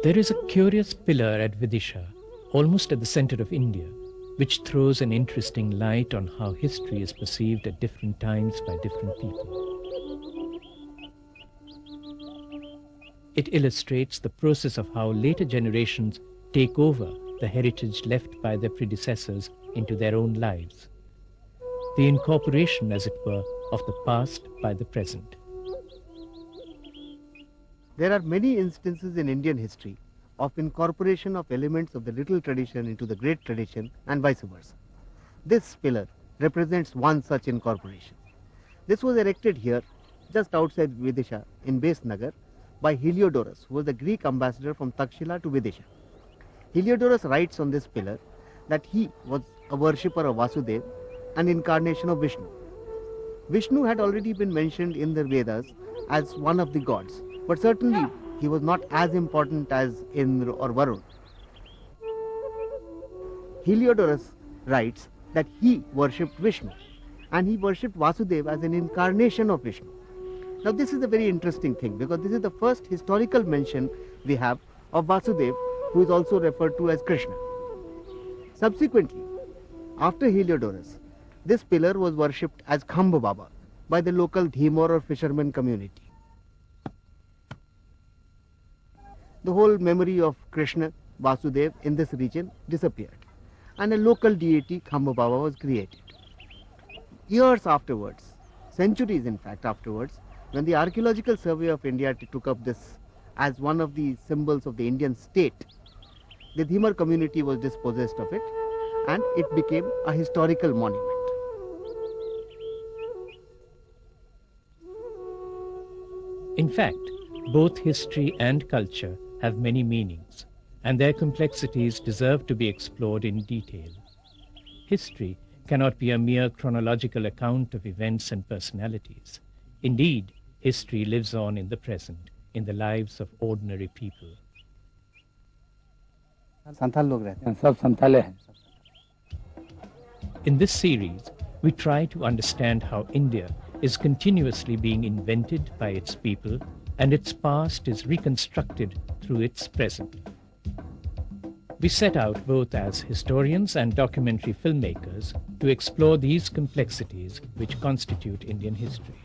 There is a curious pillar at Vidisha, almost at the center of India, which throws an interesting light on how history is perceived at different times by different people. It illustrates the process of how later generations take over the heritage left by their predecessors into their own lives. The incorporation, as it were, of the past by the present. There are many instances in Indian history of incorporation of elements of the little tradition into the great tradition and vice versa. This pillar represents one such incorporation. This was erected here, just outside Vidisha in Base Nagar, by Heliodorus, who was the Greek ambassador from Takshila to Vidisha. Heliodorus writes on this pillar that he was a worshipper of Vasudev, an incarnation of Vishnu. Vishnu had already been mentioned in the Vedas as one of the gods, but certainly he was not as important as Indra or Varun. Heliodorus writes that he worshipped Vishnu and he worshipped Vasudev as an incarnation of Vishnu. Now this is a very interesting thing because this is the first historical mention we have of Vasudev, who is also referred to as Krishna. Subsequently, after Heliodorus, this pillar was worshipped as Khamba Baba by the local Dhimor or fisherman community. The whole memory of Krishna, Vasudev in this region disappeared and a local deity Khamba Baba was created. Years afterwards, centuries in fact afterwards, when the Archaeological Survey of India took up this as one of the symbols of the Indian state, the Dhimar community was dispossessed of it and it became a historical monument. In fact, both history and culture have many meanings, and their complexities deserve to be explored in detail. History cannot be a mere chronological account of events and personalities. Indeed, history lives on in the present, in the lives of ordinary people. In this series, we try to understand how India is continuously being invented by its people and its past is reconstructed through its present. We set out both as historians and documentary filmmakers to explore these complexities which constitute Indian history.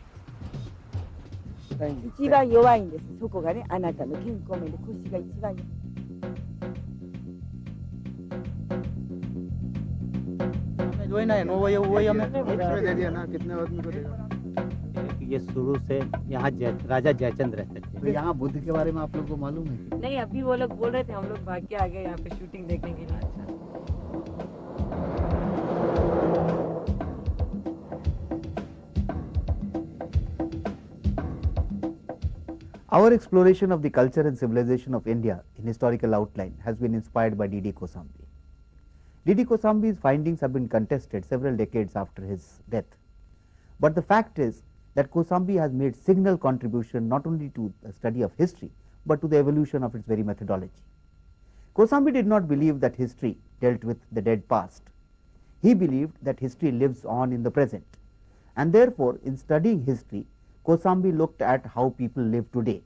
ये शुरू से यहाँ राजा जयचंद रहते थे। तो यहाँ बुद्ध के बारे में आप लोगों को मालूम है? नहीं, अभी वो लोग बोल रहे थे, हम लोग भाग के आ गए यहाँ पे शूटिंग देखने के लिए। Our exploration of the culture and civilization of India in historical outline has been inspired by D.D. Kosambi. D.D. Kosambi's findings have been contested several decades after his death. But the fact is that Kosambi has made signal contribution not only to the study of history, but to the evolution of its very methodology. Kosambi did not believe that history dealt with the dead past. He believed that history lives on in the present. And therefore, in studying history, Kosambi looked at how people live today.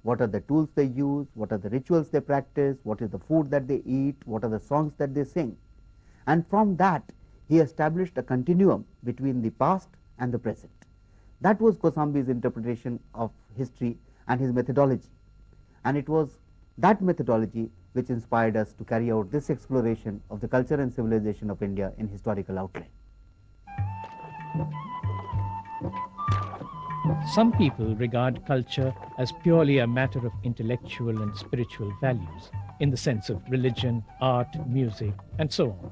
What are the tools they use, what are the rituals they practice, what is the food that they eat, what are the songs that they sing. And from that, he established a continuum between the past and the present. That was Kosambi's interpretation of history and his methodology. And it was that methodology which inspired us to carry out this exploration of the culture and civilization of India in historical outline. Some people regard culture as purely a matter of intellectual and spiritual values, in the sense of religion, art, music, and so on.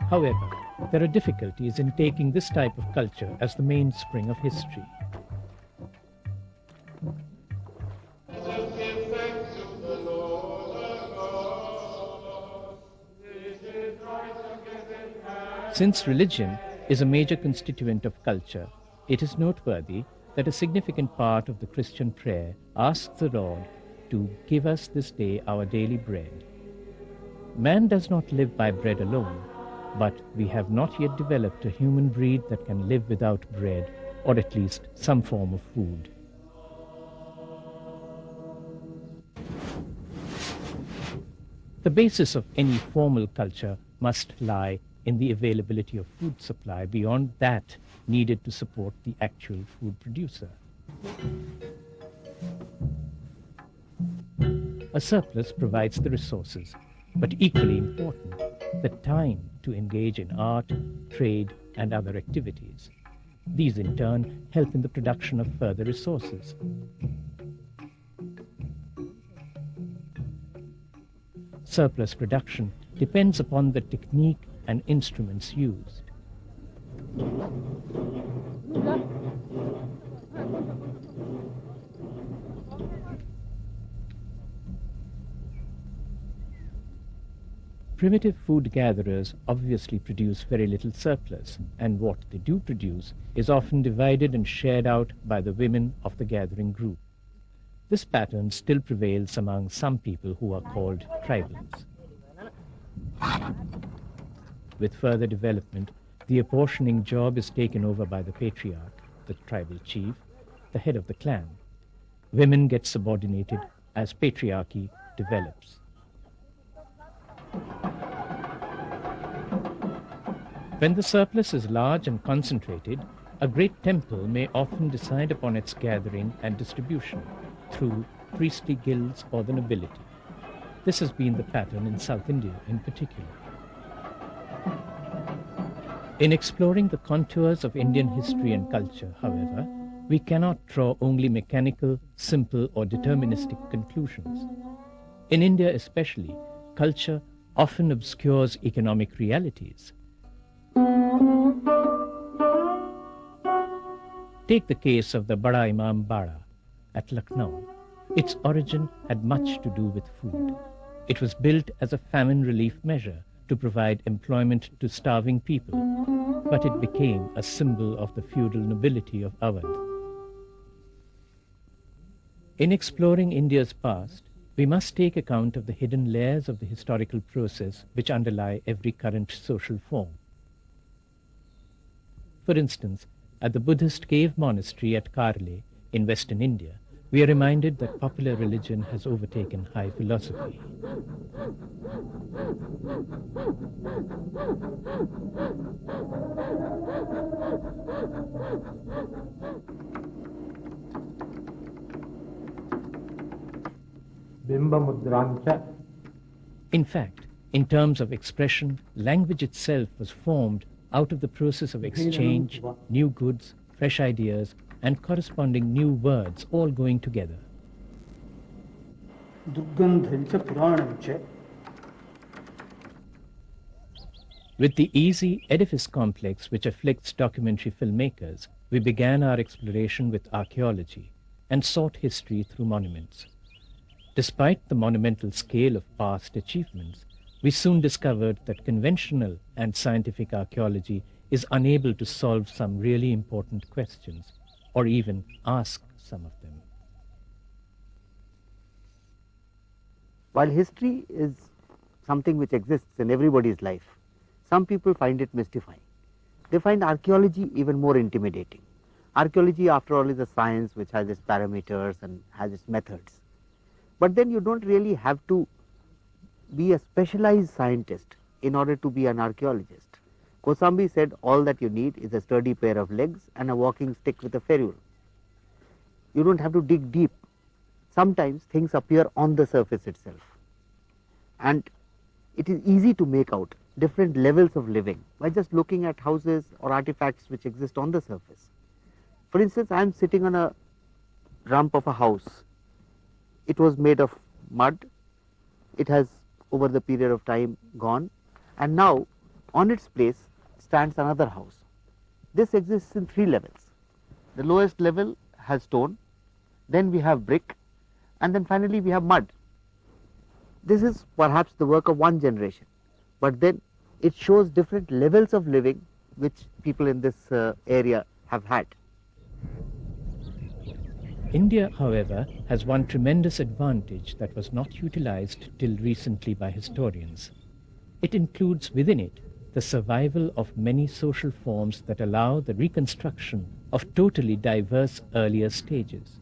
However, there are difficulties in taking this type of culture as the mainspring of history. Since religion is a major constituent of culture, it is noteworthy that a significant part of the Christian prayer asks the Lord to give us this day our daily bread. Man does not live by bread alone, but we have not yet developed a human breed that can live without bread, or at least some form of food. The basis of any formal culture must lie in the availability of food supply beyond that needed to support the actual food producer. A surplus provides the resources, but equally important, the time to engage in art, trade, and other activities. These in turn help in the production of further resources. Surplus production depends upon the technique and instruments used. Primitive food gatherers obviously produce very little surplus, and what they do produce is often divided and shared out by the women of the gathering group. This pattern still prevails among some people who are called tribals. With further development, the apportioning job is taken over by the patriarch, the tribal chief, the head of the clan. Women get subordinated as patriarchy develops. When the surplus is large and concentrated, a great temple may often decide upon its gathering and distribution through priestly guilds or the nobility. This has been the pattern in South India in particular. In exploring the contours of Indian history and culture, however, we cannot draw only mechanical, simple, or deterministic conclusions. In India especially, culture often obscures economic realities. Take the case of the Bada Imam Bada at Lucknow. Its origin had much to do with food. It was built as a famine relief measure to provide employment to starving people, but it became a symbol of the feudal nobility of Awadh. In exploring India's past, we must take account of the hidden layers of the historical process which underlie every current social form. For instance, at the Buddhist cave monastery at Karle in Western India, we are reminded that popular religion has overtaken high philosophy. In fact, in terms of expression, language itself was formed out of the process of exchange, new goods, fresh ideas, and corresponding new words all going together. With the easy edifice complex which afflicts documentary filmmakers, we began our exploration with archaeology and sought history through monuments. Despite the monumental scale of past achievements, we soon discovered that conventional and scientific archaeology is unable to solve some really important questions, or even ask some of them. While history is something which exists in everybody's life, some people find it mystifying. They find archaeology even more intimidating. Archaeology, after all, is a science which has its parameters and has its methods. But then you don't really have to be a specialized scientist in order to be an archaeologist. Kosambi said all that you need is a sturdy pair of legs and a walking stick with a ferrule. You don't have to dig deep. Sometimes things appear on the surface itself. And it is easy to make out different levels of living by just looking at houses or artifacts which exist on the surface. For instance, I am sitting on a rump of a house. It was made of mud. It has over the period of time gone, and now on its place stands another house. This exists in 3 levels. The lowest level has stone, then we have brick, and then finally we have mud. This is perhaps the work of one generation, but then it shows different levels of living which people in this area have had. India, however, has one tremendous advantage that was not utilized till recently by historians. It includes within it the survival of many social forms that allow the reconstruction of totally diverse earlier stages.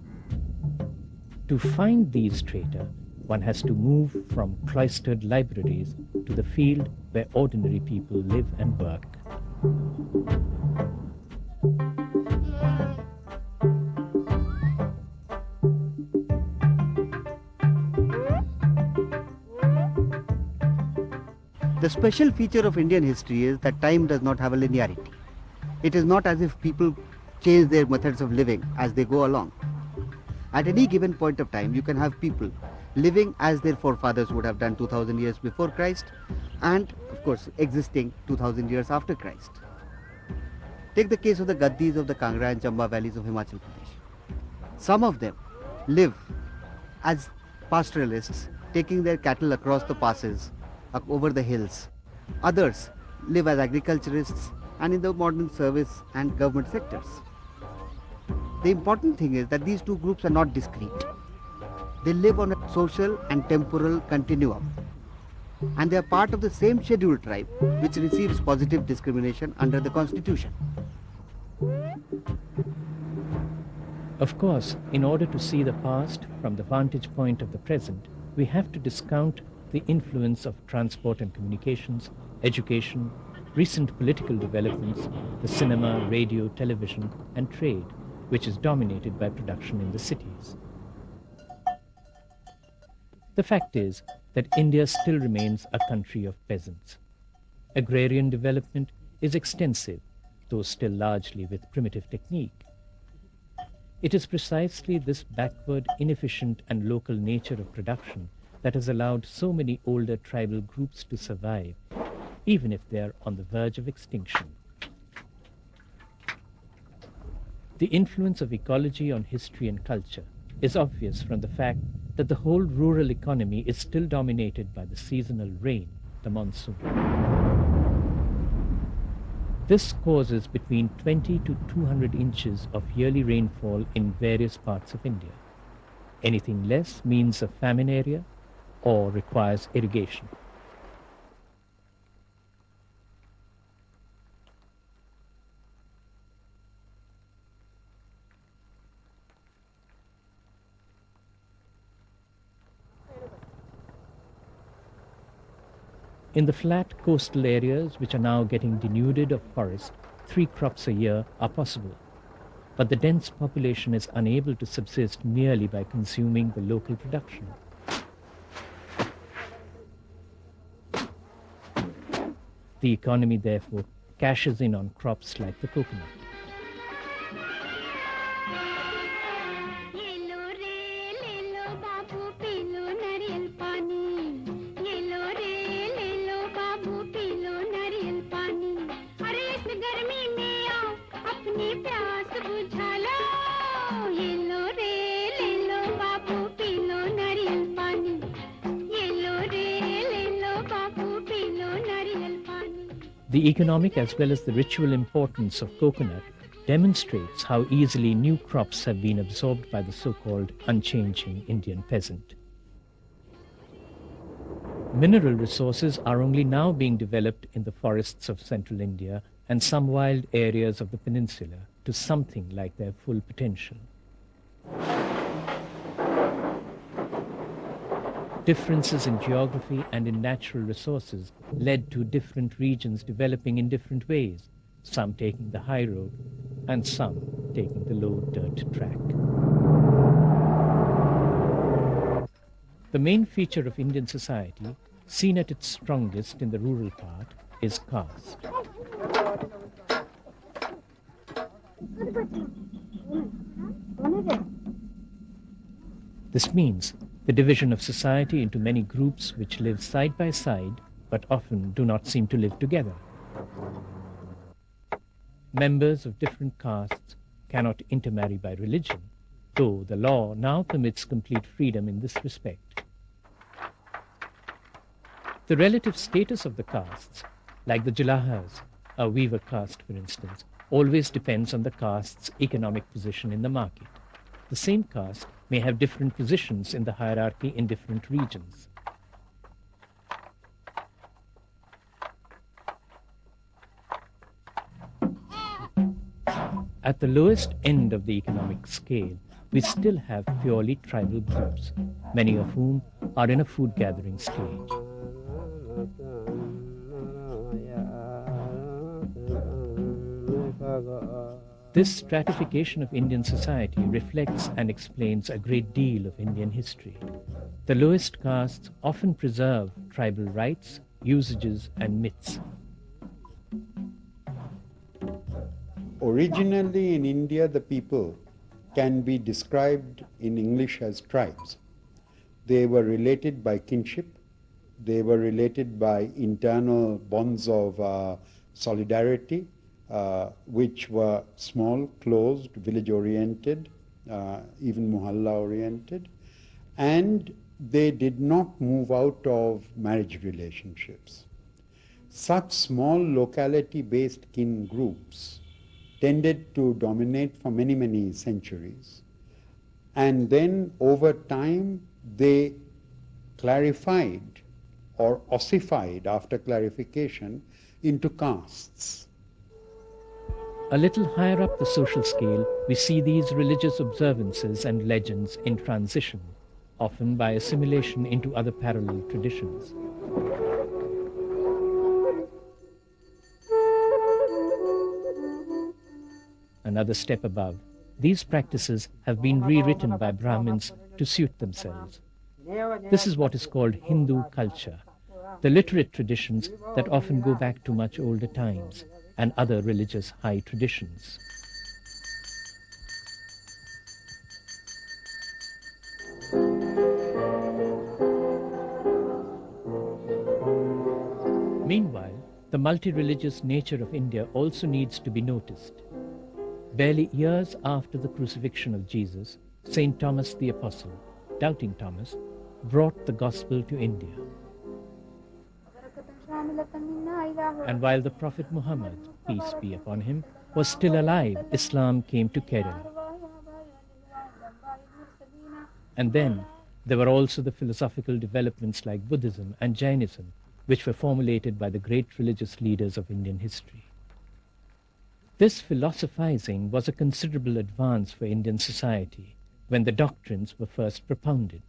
To find these strata, one has to move from cloistered libraries to the field where ordinary people live and work. The special feature of Indian history is that time does not have a linearity. It is not as if people change their methods of living as they go along. At any given point of time, you can have people living as their forefathers would have done 2000 years before Christ, and of course existing 2000 years after Christ. Take the case of the Gaddis of the Kangra and Chamba valleys of Himachal Pradesh. Some of them live as pastoralists, taking their cattle across the passes, over the hills. Others live as agriculturists and in the modern service and government sectors. The important thing is that these two groups are not discrete. They live on a social and temporal continuum, and they are part of the same scheduled tribe which receives positive discrimination under the Constitution. Of course, in order to see the past from the vantage point of the present, we have to discount the influence of transport and communications, education, recent political developments, the cinema, radio, television, and trade, which is dominated by production in the cities. The fact is that India still remains a country of peasants. Agrarian development is extensive, though still largely with primitive technique. It is precisely this backward, inefficient, and local nature of production that has allowed so many older tribal groups to survive, even if they are on the verge of extinction. The influence of ecology on history and culture is obvious from the fact that the whole rural economy is still dominated by the seasonal rain, the monsoon. This causes between 20 to 200 inches of yearly rainfall in various parts of India. Anything less means a famine area or requires irrigation. In the flat coastal areas, which are now getting denuded of forest, 3 crops a year are possible. But the dense population is unable to subsist merely by consuming the local production. The economy, therefore, cashes in on crops like the coconut. The economic as well as the ritual importance of coconut demonstrates how easily new crops have been absorbed by the so-called unchanging Indian peasant. Mineral resources are only now being developed in the forests of central India and some wild areas of the peninsula to something like their full potential. Differences in geography and in natural resources led to different regions developing in different ways, some taking the high road and some taking the low dirt track. The main feature of Indian society, seen at its strongest in the rural part, is caste. This means the division of society into many groups which live side by side but often do not seem to live together. Members of different castes cannot intermarry by religion, though the law now permits complete freedom in this respect. The relative status of the castes, like the Julahas, a weaver caste for instance, always depends on the caste's economic position in the market. The same caste may have different positions in the hierarchy in different regions. At the lowest end of the economic scale, we still have purely tribal groups, many of whom are in a food-gathering stage. This stratification of Indian society reflects and explains a great deal of Indian history. The lowest castes often preserve tribal rites, usages, and myths. Originally in India, the people can be described in English as tribes. They were related by kinship. They were related by internal bonds of solidarity, which were small, closed, village-oriented, even Mohalla-oriented, and they did not move out of marriage relationships. Such small locality-based kin groups tended to dominate for many, many centuries. And then over time, they clarified or ossified after clarification into castes. A little higher up the social scale, we see these religious observances and legends in transition, often by assimilation into other parallel traditions. Another step above, these practices have been rewritten by Brahmins to suit themselves. This is what is called Hindu culture, the literate traditions that often go back to much older times, and other religious high traditions. Meanwhile, the multi-religious nature of India also needs to be noticed. Barely years after the crucifixion of Jesus, St. Thomas the Apostle, Doubting Thomas, brought the gospel to India. And while the Prophet Muhammad, peace be upon him, was still alive, Islam came to Kerala. And then there were also the philosophical developments like Buddhism and Jainism, which were formulated by the great religious leaders of Indian history. This philosophizing was a considerable advance for Indian society when the doctrines were first propounded.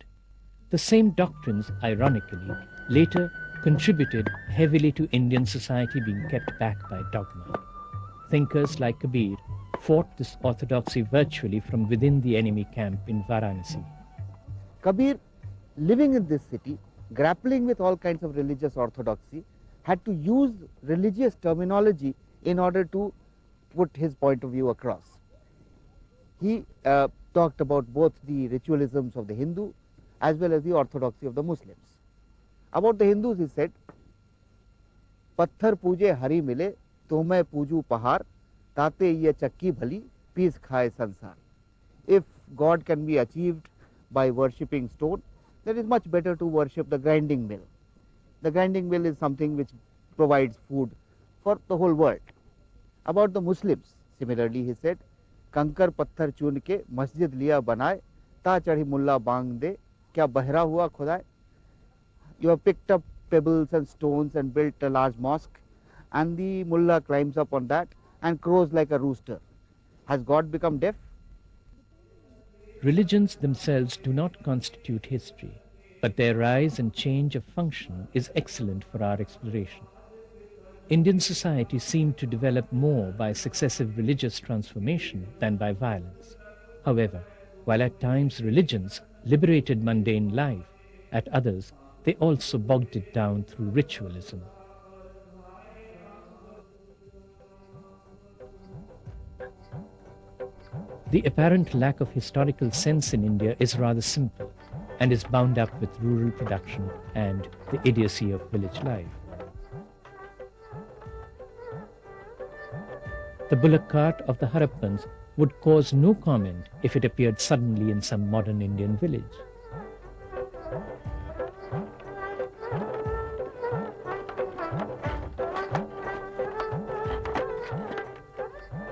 The same doctrines, ironically, later contributed heavily to Indian society being kept back by dogma. Thinkers like Kabir fought this orthodoxy virtually from within the enemy camp in Varanasi. Kabir, living in this city, grappling with all kinds of religious orthodoxy, had to use religious terminology in order to put his point of view across. He talked about both the ritualisms of the Hindu as well as the orthodoxy of the Muslims. About the Hindus, he said, "Patthar pooje hari mile, to main pooju pahar, tate ye chakki bhali, peace khaye sansar." If God can be achieved by worshipping stone, then it is much better to worship the grinding mill. The grinding mill is something which provides food for the whole world. About the Muslims, similarly, he said, "Kankar patthar chun ke masjid liya banaye, ta chadhi mulla bang de, kya bahra hua khudaye." You have picked up pebbles and stones and built a large mosque, and the mullah climbs up on that and crows like a rooster. Has God become deaf? Religions themselves do not constitute history, but their rise and change of function is excellent for our exploration. Indian society seemed to develop more by successive religious transformation than by violence. However, while at times religions liberated mundane life, at others they also bogged it down through ritualism. The apparent lack of historical sense in India is rather simple and is bound up with rural production and the idiocy of village life. The bullock cart of the Harappans would cause no comment if it appeared suddenly in some modern Indian village.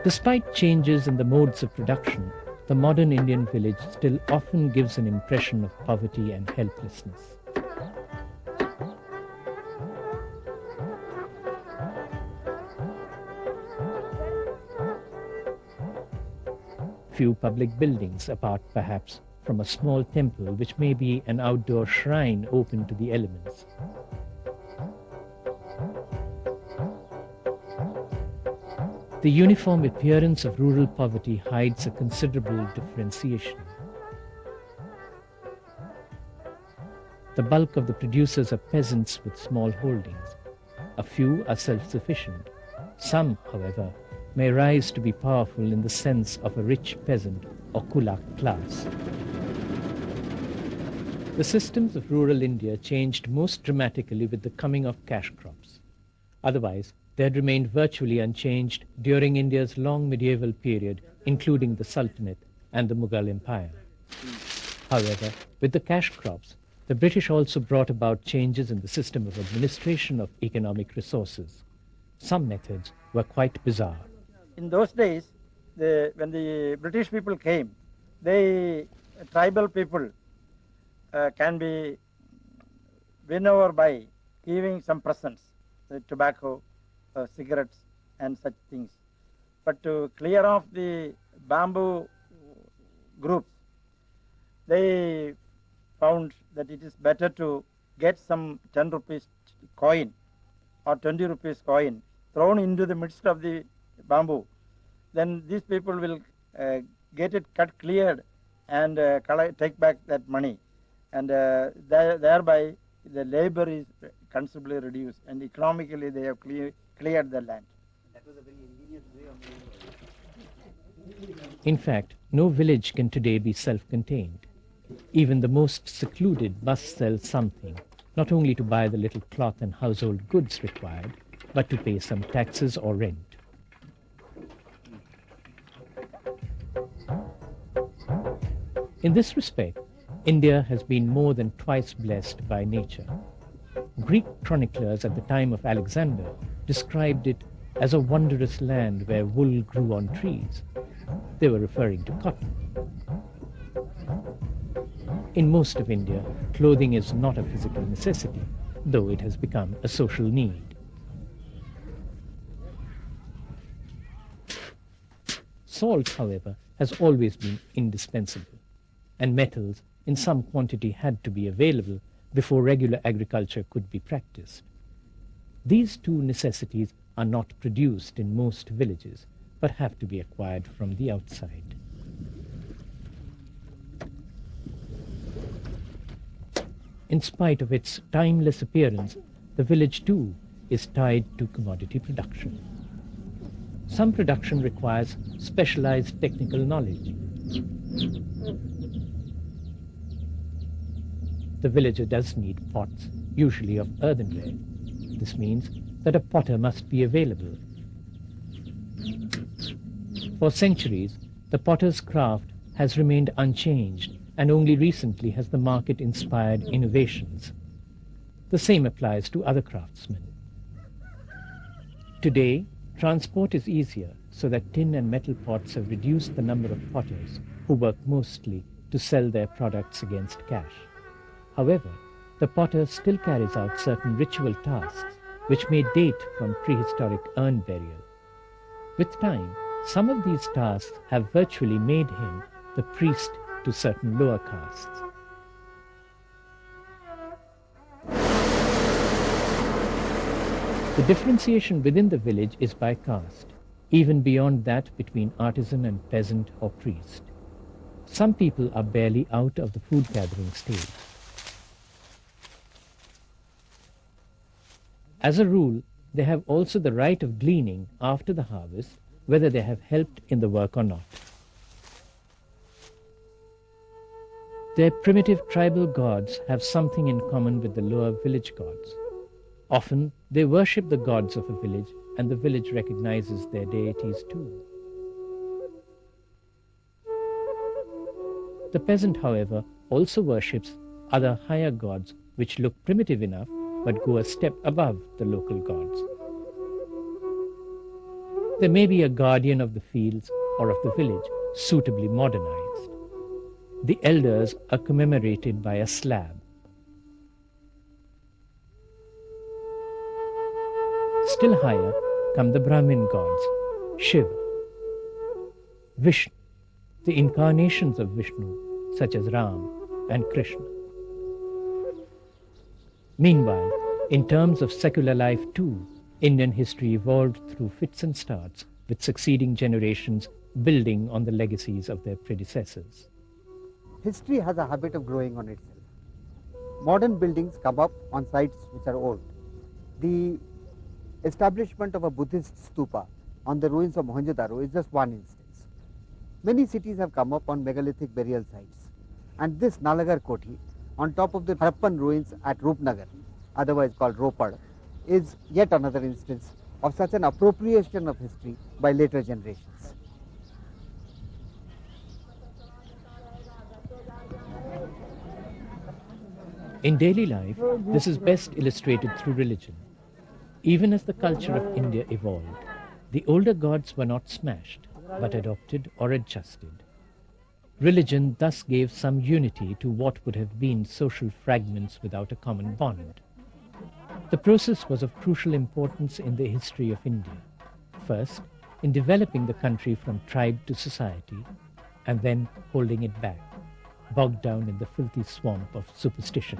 Despite changes in the modes of production, the modern Indian village still often gives an impression of poverty and helplessness. few public buildings, apart perhaps from a small temple which may be an outdoor shrine open to the elements. The uniform appearance of rural poverty hides a considerable differentiation. The bulk of the producers are peasants with small holdings. A few are self-sufficient. Some, however, may rise to be powerful in the sense of a rich peasant or kulak class. The systems of rural India changed most dramatically with the coming of cash crops. Otherwise, they had remained virtually unchanged during India's long medieval period, including the Sultanate and the Mughal Empire. However, with the cash crops, the British also brought about changes in the system of administration of economic resources. Some methods were quite bizarre. In those days, when the British people came, tribal people can be won over by giving some presents, tobacco, cigarettes and such things. But to clear off the bamboo groups, they found that it is better to get some 10 rupees coin or 20 rupees coin thrown into the midst of the bamboo. Then these people will get it cut cleared and take back that money. And thereby the labor is considerably reduced and economically they have cleared the land. That was a very ingenious way of making money. In fact, no village can today be self-contained. Even the most secluded must sell something, not only to buy the little cloth and household goods required, but to pay some taxes or rent. In this respect, India has been more than twice blessed by nature. Greek chroniclers at the time of Alexander described it as a wondrous land where wool grew on trees. They were referring to cotton. In most of India, clothing is not a physical necessity, though it has become a social need. Salt, however, has always been indispensable, and metals in some quantity had to be available before regular agriculture could be practiced. These two necessities are not produced in most villages, but have to be acquired from the outside. In spite of its timeless appearance, the village too is tied to commodity production. Some production requires specialized technical knowledge. The villager does need pots, usually of earthenware. This means that a potter must be available. For centuries, the potter's craft has remained unchanged, and only recently has the market inspired innovations. The same applies to other craftsmen. Today, transport is easier, so that tin and metal pots have reduced the number of potters who work mostly to sell their products against cash. However, the potter still carries out certain ritual tasks which may date from prehistoric urn burial. With time, some of these tasks have virtually made him the priest to certain lower castes. The differentiation within the village is by caste, even beyond that between artisan and peasant or priest. Some people are barely out of the food gathering stage. As a rule, they have also the right of gleaning after the harvest, whether they have helped in the work or not. Their primitive tribal gods have something in common with the lower village gods. Often, they worship the gods of a village, and the village recognizes their deities too. The peasant, however, also worships other higher gods which look primitive enough but go a step above the local gods. There may be a guardian of the fields or of the village, suitably modernized. The elders are commemorated by a slab. Still higher come the Brahmin gods, Shiva, Vishnu, the incarnations of Vishnu, such as Ram and Krishna. Meanwhile, in terms of secular life too, Indian history evolved through fits and starts, with succeeding generations building on the legacies of their predecessors. History has a habit of growing on itself. Modern buildings come up on sites which are old. The establishment of a Buddhist stupa on the ruins of Mohenjo-daro is just one instance. Many cities have come up on megalithic burial sites, and this Nalagar Koti on top of the Harappan ruins at Rupnagar, otherwise called Ropad, is yet another instance of such an appropriation of history by later generations. In daily life, this is best illustrated through religion. Even as the culture of India evolved, the older gods were not smashed, but adopted or adjusted. Religion thus gave some unity to what would have been social fragments without a common bond. The process was of crucial importance in the history of India. First, in developing the country from tribe to society, and then holding it back, bogged down in the filthy swamp of superstition.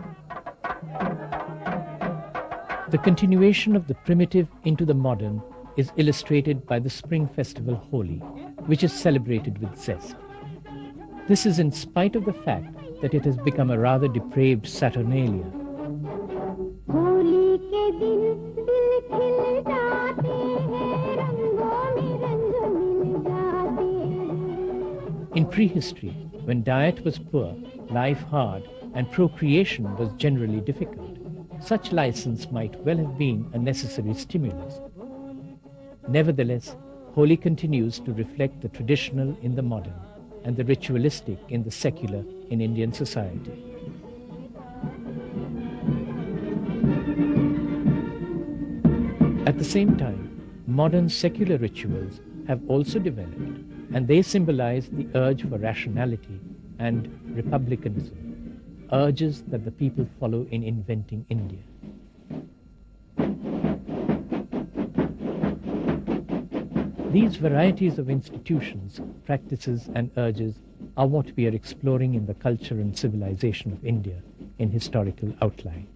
The continuation of the primitive into the modern is illustrated by the spring festival Holi, which is celebrated with zest. This is in spite of the fact that it has become a rather depraved Saturnalia. In prehistory, when diet was poor, life hard, and procreation was generally difficult, such license might well have been a necessary stimulus. Nevertheless, Holi continues to reflect the traditional in the modern and the ritualistic in the secular in Indian society. At the same time, modern secular rituals have also developed, and they symbolize the urge for rationality and republicanism, urges that the people follow in inventing India. These varieties of institutions, practices, and urges are what we are exploring in the culture and civilization of India in Historical Outline.